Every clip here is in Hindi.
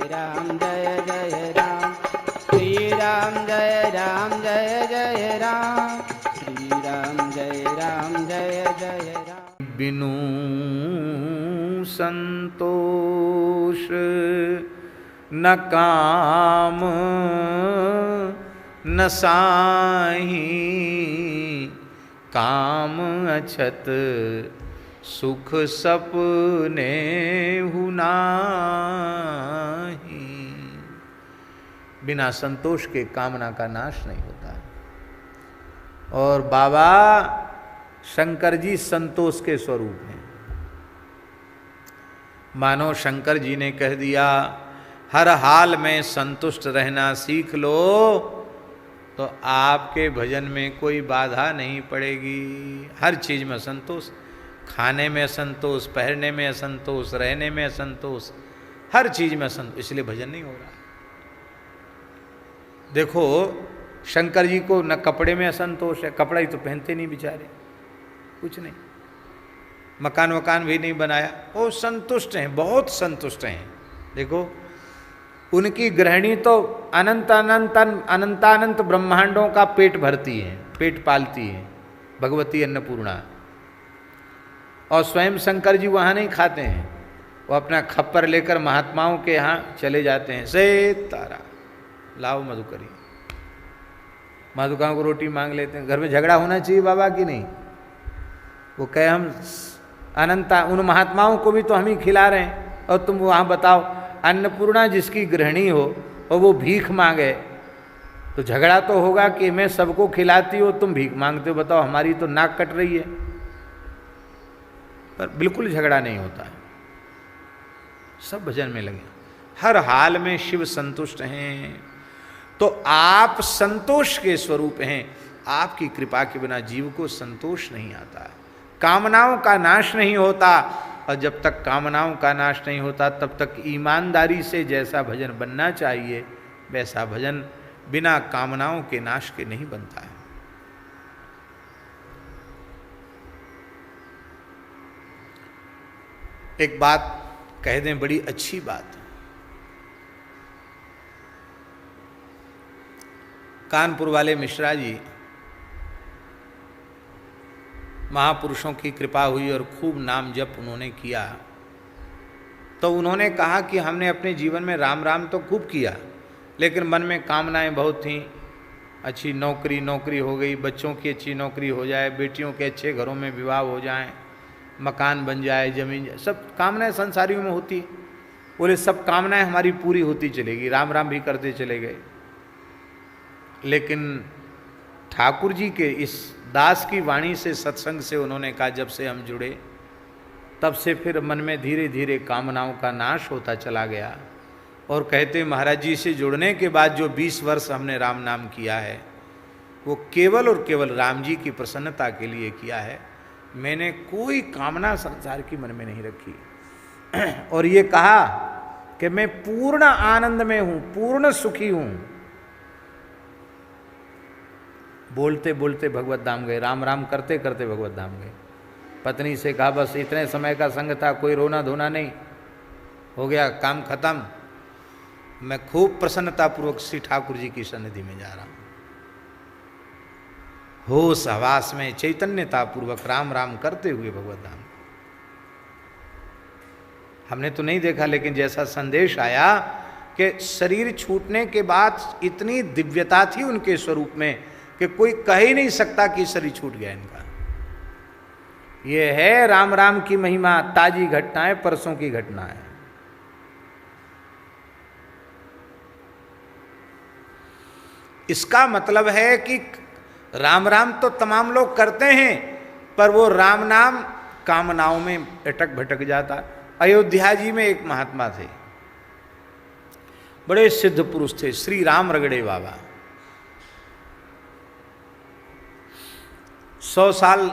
राम जय जय राम, श्री राम जय जय राम, श्री राम जय राम। बिनु संतोष न काम न साही, काम अछत सुख सपने हुनाही। बिना संतोष के कामना का नाश नहीं होता। और बाबा शंकर जी संतोष के स्वरूप हैं। मानो शंकर जी ने कह दिया हर हाल में संतुष्ट रहना सीख लो, तो आपके भजन में कोई बाधा नहीं पड़ेगी। हर चीज में संतोष, खाने में संतोष, पहनने में असंतोष, रहने में असंतोष, हर चीज में संतोष, इसलिए भजन नहीं हो रहा। देखो शंकर जी को न कपड़े में असंतोष है, कपड़ा ही तो पहनते नहीं बेचारे, कुछ नहीं, मकान वकान भी नहीं बनाया, वो संतुष्ट हैं, बहुत संतुष्ट हैं। देखो उनकी गृहिणी तो अनंत अनंत अनंतानंत ब्रह्मांडों का पेट भरती है, पेट पालती है, भगवती अन्नपूर्णा। और स्वयं शंकर जी वहाँ नहीं खाते हैं, वो अपना खप्पर लेकर महात्माओं के यहाँ चले जाते हैं। से तारा लाओ मधुकरी, माधुकाओं को रोटी मांग लेते हैं। घर में झगड़ा होना चाहिए बाबा की नहीं। वो कहे हम अनंता उन महात्माओं को भी तो हम ही खिला रहे हैं, और तुम वहाँ बताओ अन्नपूर्णा जिसकी गृहिणी हो और वो भीख मांगे, तो झगड़ा तो होगा कि मैं सबको खिलाती हो, तुम भीख मांगते हो, बताओ हमारी तो नाक कट रही है। पर बिल्कुल झगड़ा नहीं होता है, सब भजन में लगे, हर हाल में शिव संतुष्ट हैं। तो आप संतोष के स्वरूप हैं। आपकी कृपा के बिना जीव को संतोष नहीं आता, कामनाओं का नाश नहीं होता। और जब तक कामनाओं का नाश नहीं होता तब तक ईमानदारी से जैसा भजन बनना चाहिए वैसा भजन बिना कामनाओं के नाश के नहीं बनता है। एक बात कह दें, बड़ी अच्छी बात। कानपुर वाले मिश्रा जी, महापुरुषों की कृपा हुई और खूब नाम जप उन्होंने किया, तो उन्होंने कहा कि हमने अपने जीवन में राम राम तो खूब किया, लेकिन मन में कामनाएं बहुत थीं। अच्छी नौकरी हो गई, बच्चों की अच्छी नौकरी हो जाए, बेटियों के अच्छे घरों में विवाह हो जाए, मकान बन जाए, जमीन, सब कामनाएं संसारियों में होती। बोले सब कामनाएं हमारी पूरी होती चलेगी, राम राम भी करते चले गए। लेकिन ठाकुर जी के इस दास की वाणी से, सत्संग से उन्होंने कहा जब से हम जुड़े तब से फिर मन में धीरे धीरे कामनाओं का नाश होता चला गया। और कहते महाराज जी से जुड़ने के बाद जो 20 वर्ष हमने राम नाम किया है वो केवल और केवल राम जी की प्रसन्नता के लिए किया है। मैंने कोई कामना संसार की मन में नहीं रखी। और ये कहा कि मैं पूर्ण आनंद में हूं, पूर्ण सुखी हूं। बोलते बोलते भगवत धाम गए, राम राम करते करते भगवत धाम गए। पत्नी से कहा बस इतने समय का संग था, कोई रोना धोना नहीं, हो गया काम खत्म। मैं खूब प्रसन्नतापूर्वक श्री ठाकुर जी की सन्निधि में जा रहा हूं, होश हवास में चैतन्यतापूर्वक राम राम करते हुए भगवत धाम। हमने तो नहीं देखा, लेकिन जैसा संदेश आया कि शरीर छूटने के बाद इतनी दिव्यता थी उनके स्वरूप में कि कोई कह ही नहीं सकता कि शरीर छूट गया इनका। ये है राम राम की महिमा, ताजी घटना है, परसों की घटना है। इसका मतलब है कि राम राम तो तमाम लोग करते हैं, पर वो राम नाम कामनाओं में अटक भटक जाता। अयोध्या जी में एक महात्मा थे, बड़े सिद्ध पुरुष थे, श्री राम रगड़े बाबा। 100 साल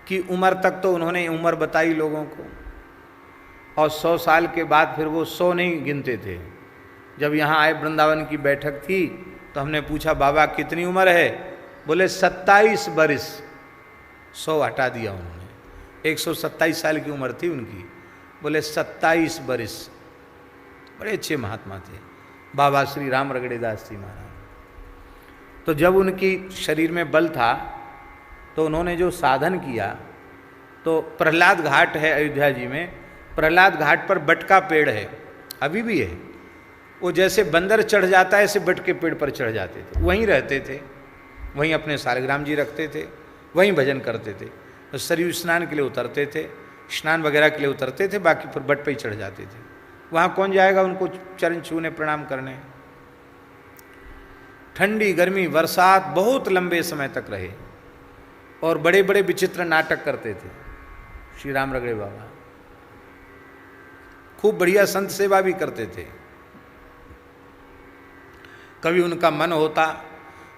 की उम्र तक तो उन्होंने उम्र बताई लोगों को, और 100 साल के बाद फिर वो 100 नहीं गिनते थे। जब यहाँ आए वृंदावन की बैठक थी तो हमने पूछा बाबा कितनी उम्र है? बोले 27 बरिस। 100 हटा दिया उन्होंने, 127 साल की उम्र थी उनकी। बोले 27 बरिस। बड़े अच्छे महात्मा थे बाबा श्री राम रगड़ेदास जी महाराज। तो जब उनकी शरीर में बल था तो उन्होंने जो साधन किया, तो प्रहलाद घाट है अयोध्या जी में, प्रहलाद घाट पर बट का पेड़ है, अभी भी है। वो जैसे बंदर चढ़ जाता है ऐसे बट के पेड़ पर चढ़ जाते थे, वहीं रहते थे, वहीं अपने सालग्राम जी रखते थे, वहीं भजन करते थे। तो सरयू स्नान के लिए उतरते थे, स्नान वगैरह के लिए उतरते थे, बाकी फिर बट पे ही चढ़ जाते थे। वहाँ कौन जाएगा उनको चरण छूने प्रणाम करने। ठंडी गर्मी बरसात बहुत लंबे समय तक रहे और बड़े बड़े विचित्र नाटक करते थे श्री राम रगड़े बाबा। खूब बढ़िया संत सेवा भी करते थे। कभी उनका मन होता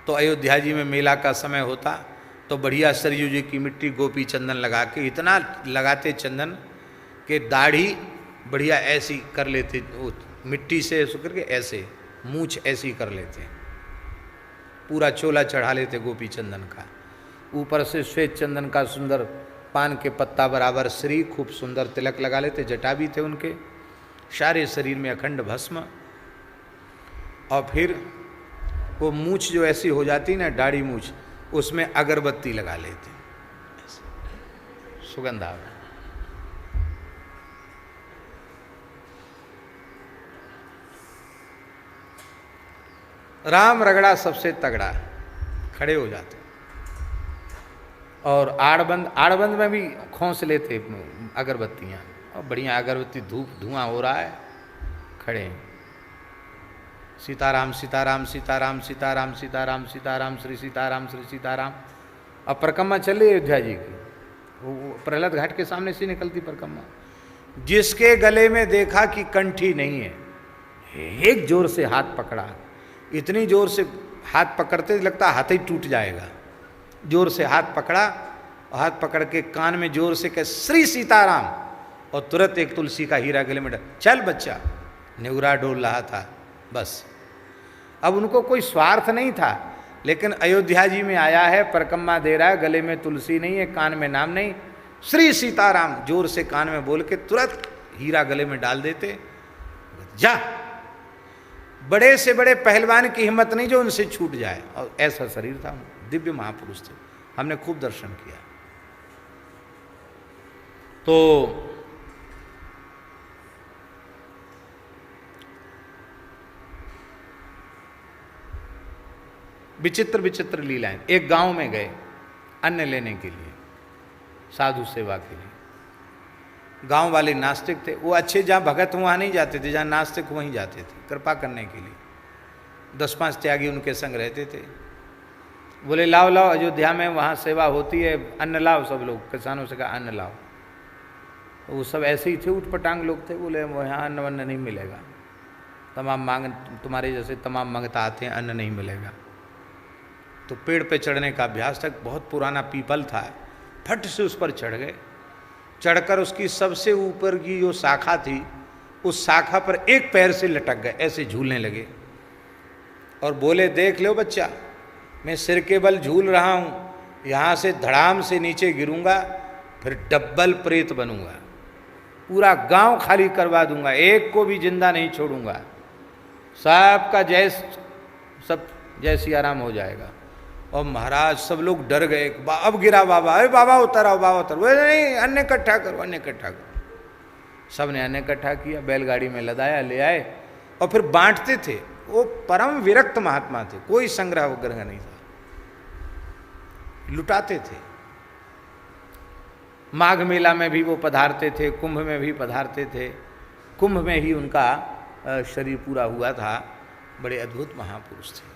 तो अयोध्या जी में मेला का समय होता तो बढ़िया सरयू जी की मिट्टी गोपी चंदन लगा के, इतना लगाते चंदन कि दाढ़ी बढ़िया ऐसी कर लेते, मिट्टी से ऐसे करके ऐसे मूछ ऐसी कर लेते, पूरा चोला चढ़ा लेते गोपी चंदन का, ऊपर से श्वेत चंदन का सुंदर पान के पत्ता बराबर श्री खूब सुंदर तिलक लगा लेते, जटा भी थे उनके, सारे शरीर में अखंड भस्म, और फिर वो मूछ जो ऐसी हो जाती ना दाढ़ी मूछ, उसमें अगरबत्ती लगा लेते, सुगंध आवे। राम रगड़ा सबसे तगड़ा, खड़े हो जाते। और आड़बंद में भी खोंस लेते अगरबत्तियाँ, और बढ़िया अगरबत्ती धूप धुआं हो रहा है, खड़े सीताराम सीताराम सीताराम सीताराम सीताराम सीताराम श्री सीताराम श्री सीताराम। अब परिक्रमा चल रही अयोध्या जी की, वो प्रहलाद घाट के सामने से निकलती परिक्रमा। जिसके गले में देखा कि कंठी नहीं है, एक जोर से हाथ पकड़ा, इतनी जोर से हाथ पकड़ते लगता हाथ ही टूट जाएगा। जोर से हाथ पकड़ा, हाथ पकड़ के कान में जोर से कह श्री सीताराम, और तुरंत एक तुलसी का हीरा गले में डाल, चल बच्चा, नेवरा डोल रहा था बस। अब उनको कोई स्वार्थ नहीं था, लेकिन अयोध्या जी में आया है, परिक्रमा दे रहा है, गले में तुलसी नहीं है, कान में नाम नहीं, श्री सीताराम जोर से कान में बोल के तुरंत हीरा गले में डाल देते, जा। बड़े से बड़े पहलवान की हिम्मत नहीं जो उनसे छूट जाए, और ऐसा शरीर था, दिव्य महापुरुष थे, हमने खूब दर्शन किया। तो विचित्र विचित्र लीलाएं। एक गांव में गए अन्न लेने के लिए, साधु सेवा के लिए। गांव वाले नास्तिक थे, वो अच्छे जहाँ भगत वहाँ नहीं जाते थे, जहाँ नास्तिक वहीं जाते थे कृपा करने के लिए। 10-5 त्यागी उनके संग रहते थे। बोले लाओ लाओ, अयोध्या में वहाँ सेवा होती है, अन्न लाओ। सब लोग किसानों से कहा अन्न लाओ। तो वो सब ऐसे ही थे, उठपटांग लोग थे। बोले यहाँ अन्न वन्न नहीं मिलेगा, तमाम मांग तुम्हारे जैसे तमाम मांगता आते हैं, अन्न नहीं मिलेगा। तो पेड़ पे चढ़ने का अभ्यास था, बहुत पुराना पीपल था, फट से उस पर चढ़ गए। चढ़कर उसकी सबसे ऊपर की जो शाखा थी, उस शाखा पर एक पैर से लटक गए, ऐसे झूलने लगे। और बोले देख लो बच्चा, मैं सिर के बल झूल रहा हूँ, यहाँ से धड़ाम से नीचे गिरूंगा, फिर डब्बल प्रेत बनूंगा, पूरा गांव खाली करवा दूंगा, एक को भी जिंदा नहीं छोड़ूंगा, सबका सब जय सिया राम हो जाएगा। और महाराज सब लोग डर गए, अब गिरा बाबा, अरे बाबा उतर आओ, बाबा उतर। बोले नहीं, अन्न इकट्ठा करो, अन्न इकट्ठा करो। सब ने अन्न इकट्ठा किया, बैलगाड़ी में लदाया, ले आए और फिर बांटते थे। वो परम विरक्त महात्मा थे, कोई संग्रह वग्रह नहीं था, लुटाते थे। माघ मेला में भी वो पधारते थे, कुंभ में भी पधारते थे। कुंभ में ही उनका शरीर पूरा हुआ था। बड़े अद्भुत महापुरुष थे।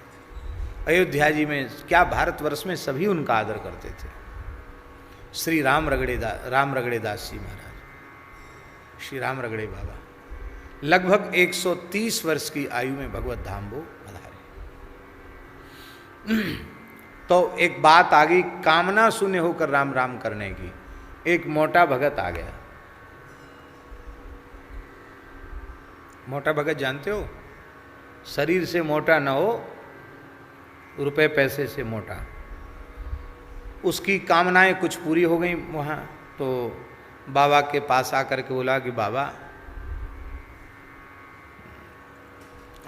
अयोध्या जी में क्या, भारतवर्ष में सभी उनका आदर करते थे। श्री राम रगड़े दास जी महाराज, श्री राम रगड़े बाबा लगभग 130 वर्ष की आयु में भगवत धाम वो पधारे। तो एक बात आ गई, कामना शून्य होकर राम राम करने की। एक मोटा भगत आ गया। मोटा भगत जानते हो, शरीर से मोटा ना हो, रुपए पैसे से मोटा। उसकी कामनाएं कुछ पूरी हो गई वहाँ। तो बाबा के पास आकर के बोला कि बाबा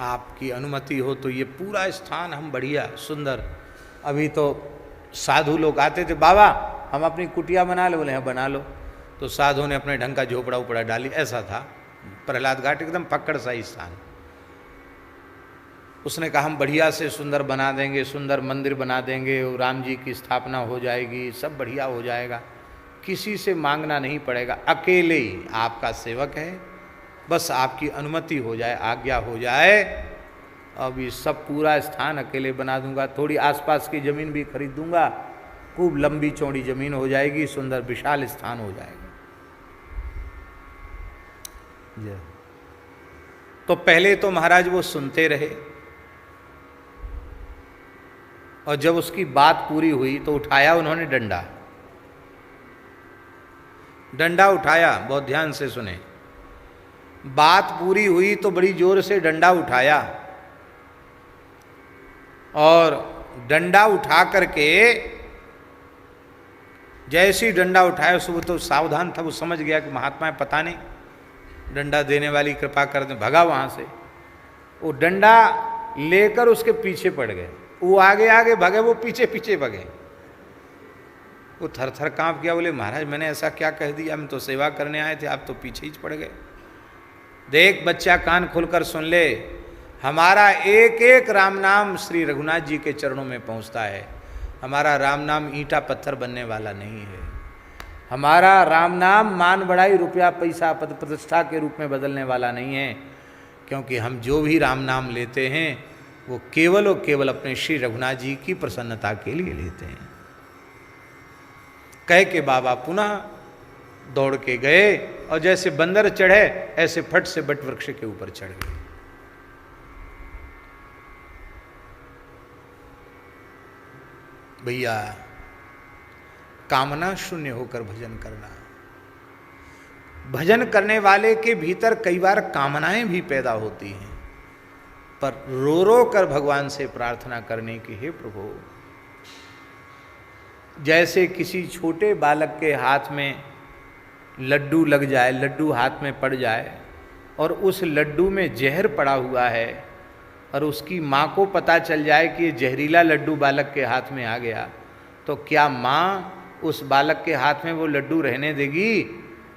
आपकी अनुमति हो तो ये पूरा स्थान हम बढ़िया सुंदर, अभी तो साधु लोग आते थे, बाबा हम अपनी कुटिया बना लो, बोले हैं बना लो, तो साधु ने अपने ढंग का झोपड़ा उपड़ा डाली, ऐसा था प्रहलाद घाट, एकदम पकड़ सा स्थान। उसने कहा हम बढ़िया से सुंदर बना देंगे, सुंदर मंदिर बना देंगे, राम जी की स्थापना हो जाएगी, सब बढ़िया हो जाएगा, किसी से मांगना नहीं पड़ेगा, अकेले ही आपका सेवक है, बस आपकी अनुमति हो जाए, आज्ञा हो जाए, अब ये सब पूरा स्थान अकेले बना दूंगा, थोड़ी आसपास की ज़मीन भी खरीद दूंगा, खूब लंबी चौड़ी ज़मीन हो जाएगी, सुंदर विशाल स्थान हो जाएगा। तो पहले तो महाराज वो सुनते रहे, और जब उसकी बात पूरी हुई तो उठाया उन्होंने डंडा, डंडा उठाया, बहुत ध्यान से सुने, बात पूरी हुई तो बड़ी जोर से डंडा उठाया, और डंडा उठा करके जैसी डंडा उठाया, सुबह तो सावधान था, वो समझ गया कि महात्मा है, पता नहीं डंडा देने वाली कृपा कर दे, भगा वहां से, वो डंडा लेकर उसके पीछे पड़ गए, वो आगे आगे भगे, वो पीछे पीछे भगे, वो थर थर कांप गया, बोले महाराज मैंने ऐसा क्या कह दिया, हम तो सेवा करने आए थे, आप तो पीछे ही पड़ गए। देख बच्चा कान खोलकर सुन ले, हमारा एक एक राम नाम श्री रघुनाथ जी के चरणों में पहुंचता है, हमारा राम नाम ईंटा पत्थर बनने वाला नहीं है, हमारा राम नाम मान बढ़ाई रुपया पैसा पद प्रतिष्ठा के रूप में बदलने वाला नहीं है, क्योंकि हम जो भी राम नाम लेते हैं वो केवल और केवल अपने श्री रघुनाथ जी की प्रसन्नता के लिए लेते हैं। कह के बाबा पुनः दौड़ के गए, और जैसे बंदर चढ़े ऐसे फट से बट वृक्ष के ऊपर चढ़ गए। भैया कामना शून्य होकर भजन करना, भजन करने वाले के भीतर कई बार कामनाएं भी पैदा होती हैं, पर रो रो कर भगवान से प्रार्थना करने की, हे प्रभु, जैसे किसी छोटे बालक के हाथ में लड्डू लग जाए, लड्डू हाथ में पड़ जाए और उस लड्डू में जहर पड़ा हुआ है, और उसकी माँ को पता चल जाए कि ये जहरीला लड्डू बालक के हाथ में आ गया, तो क्या माँ उस बालक के हाथ में वो लड्डू रहने देगी?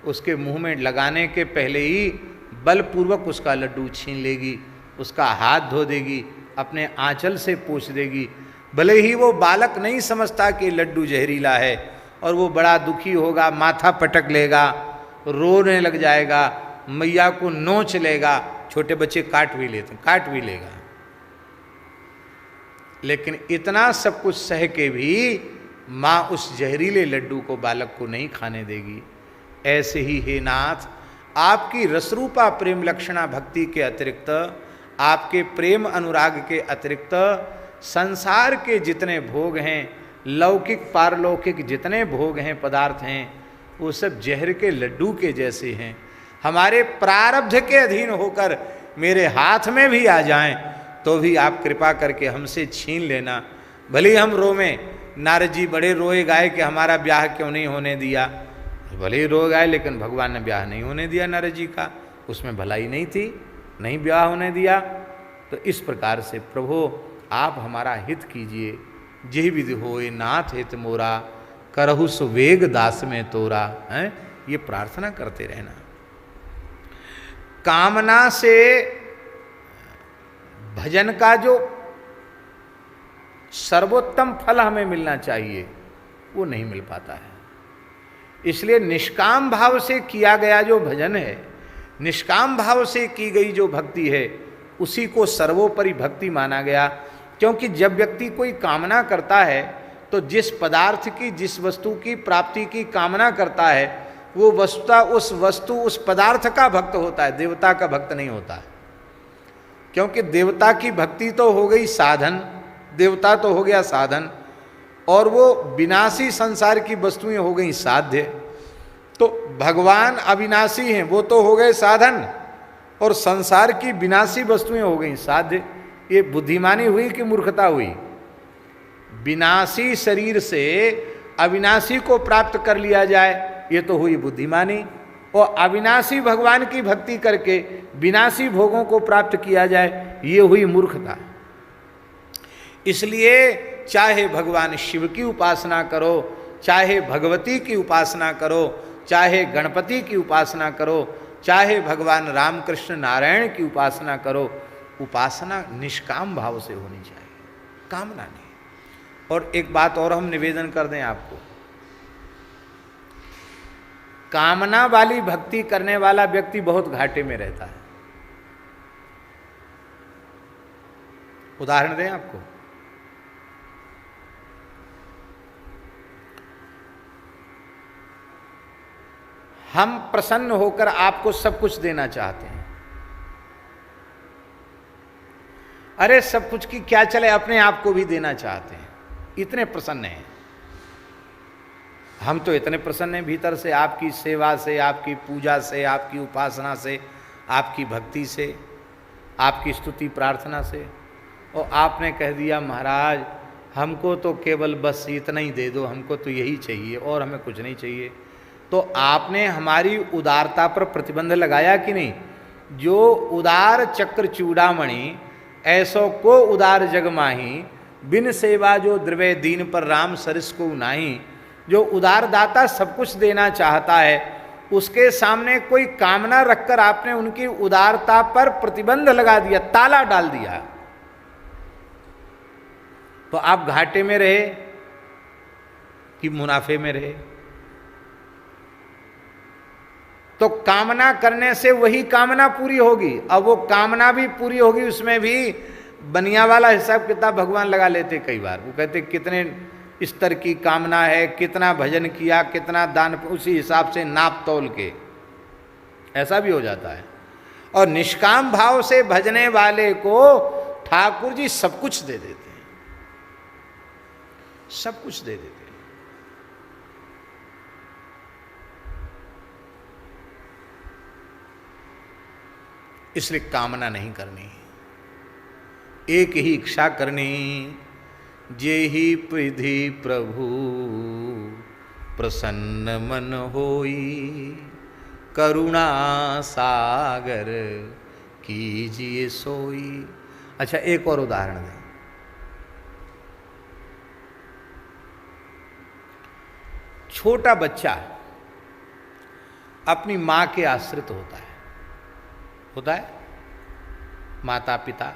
उसके मुंह में लगाने के पहले ही बलपूर्वक उसका लड्डू छीन लेगी, उसका हाथ धो देगी, अपने आंचल से पोंछ देगी। भले ही वो बालक नहीं समझता कि लड्डू जहरीला है, और वो बड़ा दुखी होगा, माथा पटक लेगा, रोने लग जाएगा, मैया को नोच लेगा, छोटे बच्चे काट भी लेते, काट भी लेगा, लेकिन इतना सब कुछ सह के भी माँ उस जहरीले लड्डू को बालक को नहीं खाने देगी। ऐसे ही हे नाथ, आपकी रसरूपा प्रेम लक्षणा भक्ति के अतिरिक्त, आपके प्रेम अनुराग के अतिरिक्त संसार के जितने भोग हैं, लौकिक पारलौकिक जितने भोग हैं, पदार्थ हैं, वो सब जहर के लड्डू के जैसे हैं। हमारे प्रारब्ध के अधीन होकर मेरे हाथ में भी आ जाएं तो भी आप कृपा करके हमसे छीन लेना। भले ही हम रोवें, नारद जी बड़े रोए गाए कि हमारा ब्याह क्यों नहीं होने दिया, भले ही रो गाए, लेकिन भगवान ने ब्याह नहीं होने दिया नारद जी का, उसमें भलाई नहीं थी, नहीं ब्याह होने दिया। तो इस प्रकार से प्रभु आप हमारा हित कीजिए, जेहि विधि होए नाथ हित मोरा, करहु सुवेग दास में तोरा, है ये प्रार्थना करते रहना। कामना से भजन का जो सर्वोत्तम फल हमें मिलना चाहिए वो नहीं मिल पाता है। इसलिए निष्काम भाव से किया गया जो भजन है, निष्काम भाव से की गई जो भक्ति है, उसी को सर्वोपरि भक्ति माना गया। क्योंकि जब व्यक्ति कोई कामना करता है तो जिस पदार्थ की, जिस वस्तु की प्राप्ति की कामना करता है, वो वस्तु उस पदार्थ का भक्त होता है, देवता का भक्त नहीं होता है। क्योंकि देवता की भक्ति तो हो गई साधन, देवता तो हो गया साधन, और वो विनाशी संसार की वस्तुएं हो गई साध्य। तो भगवान अविनाशी हैं, वो तो हो गए साधन, और संसार की विनाशी वस्तुएं हो गई साध्य। ये बुद्धिमानी हुई कि मूर्खता हुई? विनाशी शरीर से अविनाशी को प्राप्त कर लिया जाए, ये तो हुई बुद्धिमानी। और अविनाशी भगवान की भक्ति करके विनाशी भोगों को प्राप्त किया जाए, ये हुई मूर्खता। इसलिए चाहे भगवान शिव की उपासना करो, चाहे भगवती की उपासना करो, चाहे गणपति की उपासना करो, चाहे भगवान रामकृष्ण नारायण की उपासना करो, उपासना निष्काम भाव से होनी चाहिए, कामना नहीं। और एक बात और हम निवेदन कर दें आपको, कामना वाली भक्ति करने वाला व्यक्ति बहुत घाटे में रहता है। उदाहरण दें आपको, हम प्रसन्न होकर आपको सब कुछ देना चाहते हैं। अरे सब कुछ की क्या चले, अपने आप को भी देना चाहते हैं, इतने प्रसन्न हैं। हम तो इतने प्रसन्न हैं भीतर से, आपकी सेवा से, आपकी पूजा से, आपकी उपासना से, आपकी भक्ति से, आपकी स्तुति प्रार्थना से। और आपने कह दिया महाराज हमको तो केवल बस इतना ही दे दो, हमको तो यही चाहिए और हमें कुछ नहीं चाहिए। तो आपने हमारी उदारता पर प्रतिबंध लगाया कि नहीं? जो उदार चक्र चूड़ामणि ऐसो को उदार जग माही, बिन सेवा जो द्रव्य दीन पर राम सरिस को नाही। जो उदार दाता सब कुछ देना चाहता है, उसके सामने कोई कामना रखकर आपने उनकी उदारता पर प्रतिबंध लगा दिया, ताला डाल दिया, तो आप घाटे में रहे कि मुनाफे में रहे? तो कामना करने से वही कामना पूरी होगी। अब वो कामना भी पूरी होगी, उसमें भी बनिया वाला हिसाब किताब भगवान लगा लेते कई बार। वो कहते कितने स्तर की कामना है, कितना भजन किया, कितना दान, उसी हिसाब से नाप तोल के ऐसा भी हो जाता है। और निष्काम भाव से भजने वाले को ठाकुर जी सब कुछ दे देते हैं, सब कुछ दे देते हैं। इसलिए कामना नहीं करनी, एक ही इच्छा करनी, जे ही प्रिधि प्रभु प्रसन्न मन होई, करुणा सागर कीजिए सोई। अच्छा एक और उदाहरण दें। छोटा बच्चा अपनी मां के आश्रित होता है माता पिता।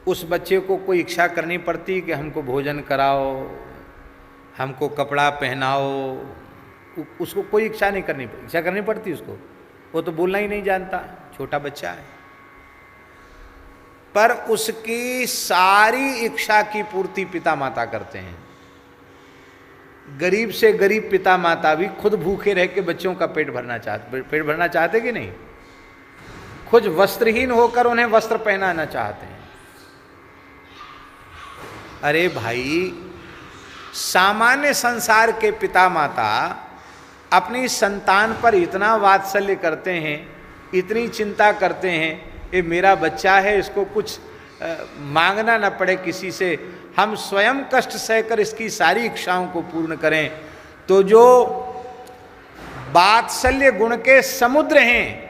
उस बच्चे को कोई इच्छा करनी पड़ती कि हमको भोजन कराओ, हमको कपड़ा पहनाओ, उसको कोई इच्छा नहीं करनी, इच्छा करनी पड़ती उसको, वो तो बोलना ही नहीं जानता, छोटा बच्चा है। पर उसकी सारी इच्छा की पूर्ति पिता माता करते हैं। गरीब से गरीब पिता माता भी खुद भूखे रह के बच्चों का पेट भरना चाहते कि नहीं? खुद वस्त्रहीन होकर उन्हें वस्त्र पहनाना चाहते हैं। अरे भाई, सामान्य संसार के पिता माता अपनी संतान पर इतना वात्सल्य करते हैं, इतनी चिंता करते हैं, ये मेरा बच्चा है, इसको कुछ मांगना न पड़े किसी से, हम स्वयं कष्ट सहकर इसकी सारी इच्छाओं को पूर्ण करें। तो जो वात्सल्य गुण के समुद्र हैं,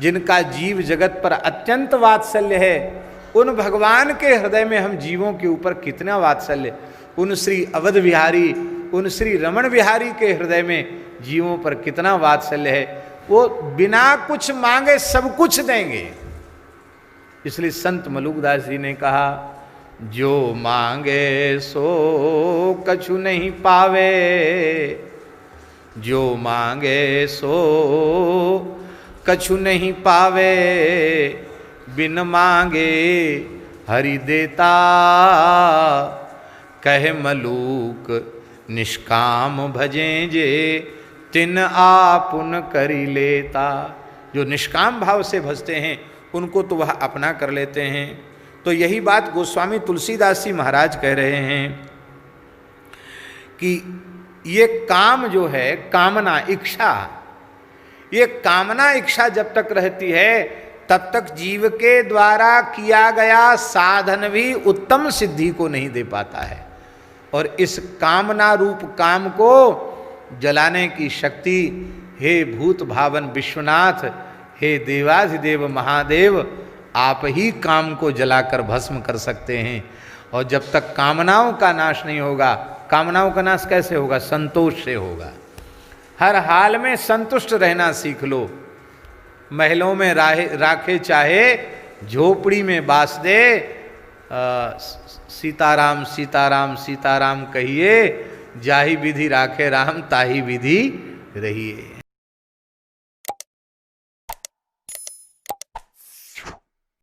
जिनका जीव जगत पर अत्यंत वात्सल्य है, उन भगवान के हृदय में हम जीवों के ऊपर कितना वात्सल्य, उन श्री अवध बिहारी, उन श्री रमण बिहारी के हृदय में जीवों पर कितना वात्सल्य है। वो बिना कुछ मांगे सब कुछ देंगे। इसलिए संत मलुकदास जी ने कहा, जो मांगे सो कछु नहीं पावे, जो मांगे सो कछु नहीं पावे, बिन मांगे हरि देता, कहे मलूक निष्काम भजें जे, तिन आपुन करी लेता। जो निष्काम भाव से भजते हैं उनको तो वह अपना कर लेते हैं। तो यही बात गोस्वामी तुलसीदास जी महाराज कह रहे हैं कि ये काम जो है, कामना इच्छा, ये कामना इच्छा जब तक रहती है तब तक जीव के द्वारा किया गया साधन भी उत्तम सिद्धि को नहीं दे पाता है। और इस कामना रूप काम को जलाने की शक्ति हे भूत भावन विश्वनाथ, हे देवाधिदेव महादेव, आप ही काम को जलाकर भस्म कर सकते हैं। और जब तक कामनाओं का नाश नहीं होगा, कामनाओं का नाश कैसे होगा? संतोष से होगा। हर हाल में संतुष्ट रहना सीख लो। महलों में राखे चाहे झोपड़ी में बास दे, सीताराम सीताराम सीताराम कहिए, जाहि विधि राखे राम ताहि विधि रहिए।